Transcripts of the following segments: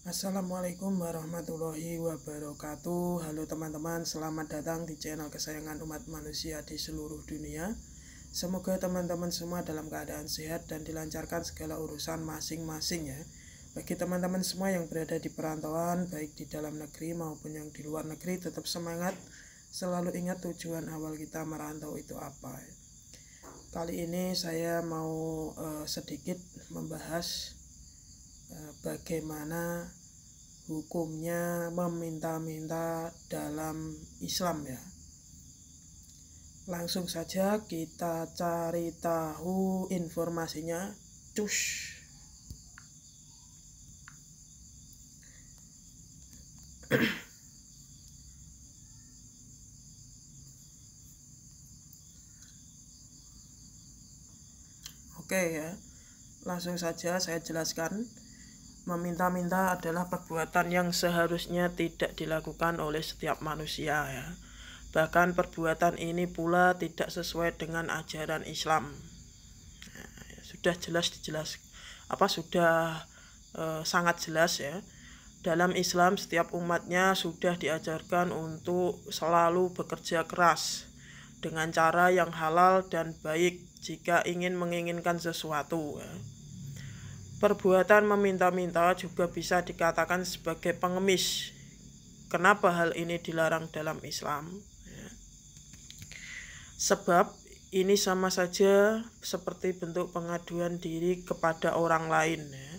Assalamualaikum warahmatullahi wabarakatuh. Halo teman-teman, selamat datang di channel kesayangan umat manusia di seluruh dunia. Semoga teman-teman semua dalam keadaan sehat dan dilancarkan segala urusan masing-masing ya. Bagi teman-teman semua yang berada di perantauan, baik di dalam negeri maupun yang di luar negeri, tetap semangat. Selalu ingat tujuan awal kita merantau itu apa ya. Kali ini saya mau sedikit membahas bagaimana hukumnya meminta-minta dalam Islam ya. Langsung saja kita cari tahu informasinya. Cus. Oke ya. Langsung saja saya jelaskan. Meminta-minta adalah perbuatan yang seharusnya tidak dilakukan oleh setiap manusia ya. Bahkan perbuatan ini pula tidak sesuai dengan ajaran Islam. Nah, sudah jelas sangat jelas ya. Dalam Islam setiap umatnya sudah diajarkan untuk selalu bekerja keras dengan cara yang halal dan baik jika ingin menginginkan sesuatu ya. Perbuatan meminta-minta juga bisa dikatakan sebagai pengemis. Kenapa hal ini dilarang dalam Islam? Ya. Sebab ini sama saja seperti bentuk pengaduan diri kepada orang lain. Ya.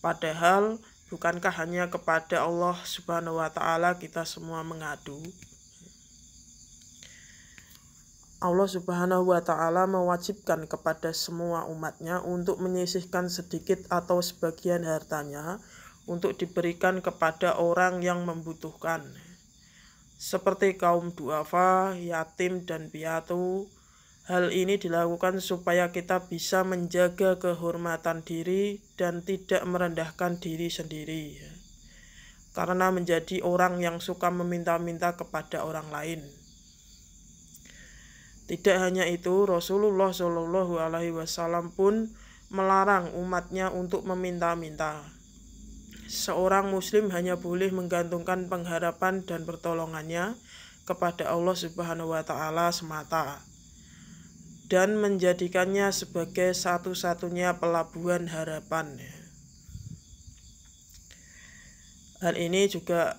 Padahal bukankah hanya kepada Allah Subhanahu wa Ta'ala kita semua mengadu? Allah Subhanahu wa Ta'ala mewajibkan kepada semua umatnya untuk menyisihkan sedikit atau sebagian hartanya untuk diberikan kepada orang yang membutuhkan, seperti kaum duafa, yatim, dan piatu. Hal ini dilakukan supaya kita bisa menjaga kehormatan diri dan tidak merendahkan diri sendiri, karena menjadi orang yang suka meminta-minta kepada orang lain. Tidak hanya itu, Rasulullah Shallallahu Alaihi Wasallam pun melarang umatnya untuk meminta-minta. Seorang muslim hanya boleh menggantungkan pengharapan dan pertolongannya kepada Allah Subhanahu wa Ta'ala semata dan menjadikannya sebagai satu-satunya pelabuhan harapan. Hal ini juga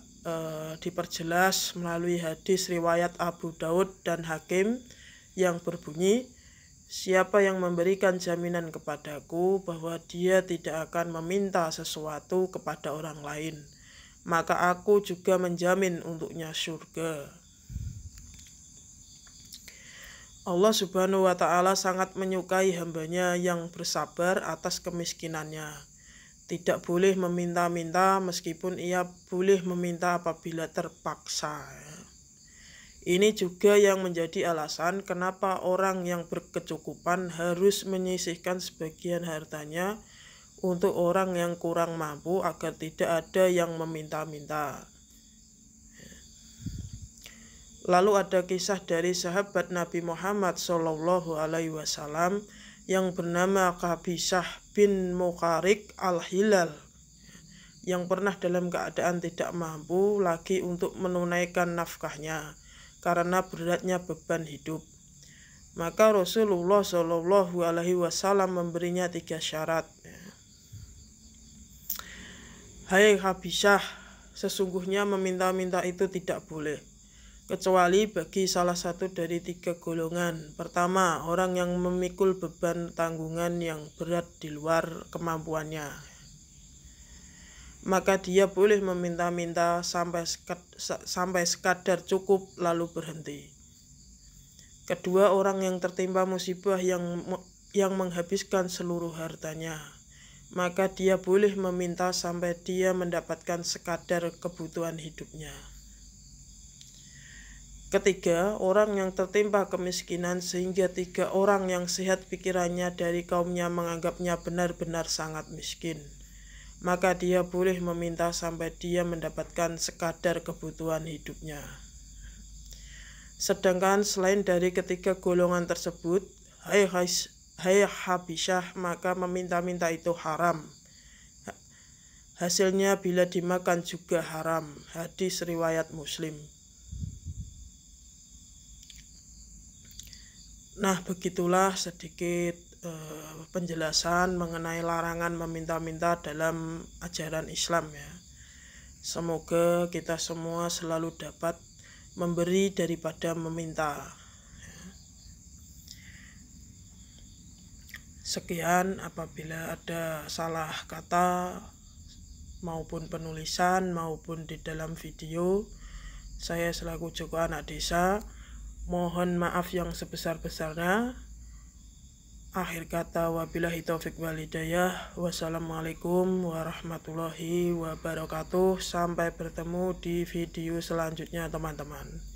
diperjelas melalui hadis riwayat Abu Daud dan Hakim yang berbunyi, siapa yang memberikan jaminan kepadaku bahwa dia tidak akan meminta sesuatu kepada orang lain, maka aku juga menjamin untuknya surga. Allah Subhanahu wa Ta'ala sangat menyukai hambanya yang bersabar atas kemiskinannya. Tidak boleh meminta-minta meskipun ia boleh meminta apabila terpaksa. Ini juga yang menjadi alasan kenapa orang yang berkecukupan harus menyisihkan sebagian hartanya untuk orang yang kurang mampu agar tidak ada yang meminta-minta. Lalu ada kisah dari sahabat Nabi Muhammad Shallallahu Alaihi Wasallam yang bernama Qabisah bin Muqarik al-Hilal, yang pernah dalam keadaan tidak mampu lagi untuk menunaikan nafkahnya karena beratnya beban hidup. Maka Rasulullah Shallallahu Alaihi Wasallam memberinya 3 syarat. Hai Qabisah, sesungguhnya meminta-minta itu tidak boleh, kecuali bagi salah satu dari 3 golongan. Pertama, orang yang memikul beban tanggungan yang berat di luar kemampuannya, maka dia boleh meminta-minta sampai sekadar cukup lalu berhenti. Kedua, orang yang tertimpa musibah yang menghabiskan seluruh hartanya, maka dia boleh meminta sampai dia mendapatkan sekadar kebutuhan hidupnya. Ketiga, orang yang tertimpa kemiskinan sehingga 3 orang yang sehat pikirannya dari kaumnya menganggapnya benar-benar sangat miskin, maka dia boleh meminta sampai dia mendapatkan sekadar kebutuhan hidupnya. Sedangkan selain dari ketiga golongan tersebut, hai Qabisah, maka meminta-minta itu haram. Hasilnya bila dimakan juga haram. Hadis riwayat Muslim. Nah, begitulah sedikit penjelasan mengenai larangan meminta-minta dalam ajaran Islam ya. Semoga kita semua selalu dapat memberi daripada meminta. Sekian, apabila ada salah kata maupun penulisan maupun di dalam video, saya selaku Joko Anak Desa mohon maaf yang sebesar-besarnya. Akhir kata, wabillahi taufik wal hidayah. Wassalamualaikum warahmatullahi wabarakatuh. Sampai bertemu di video selanjutnya teman-teman.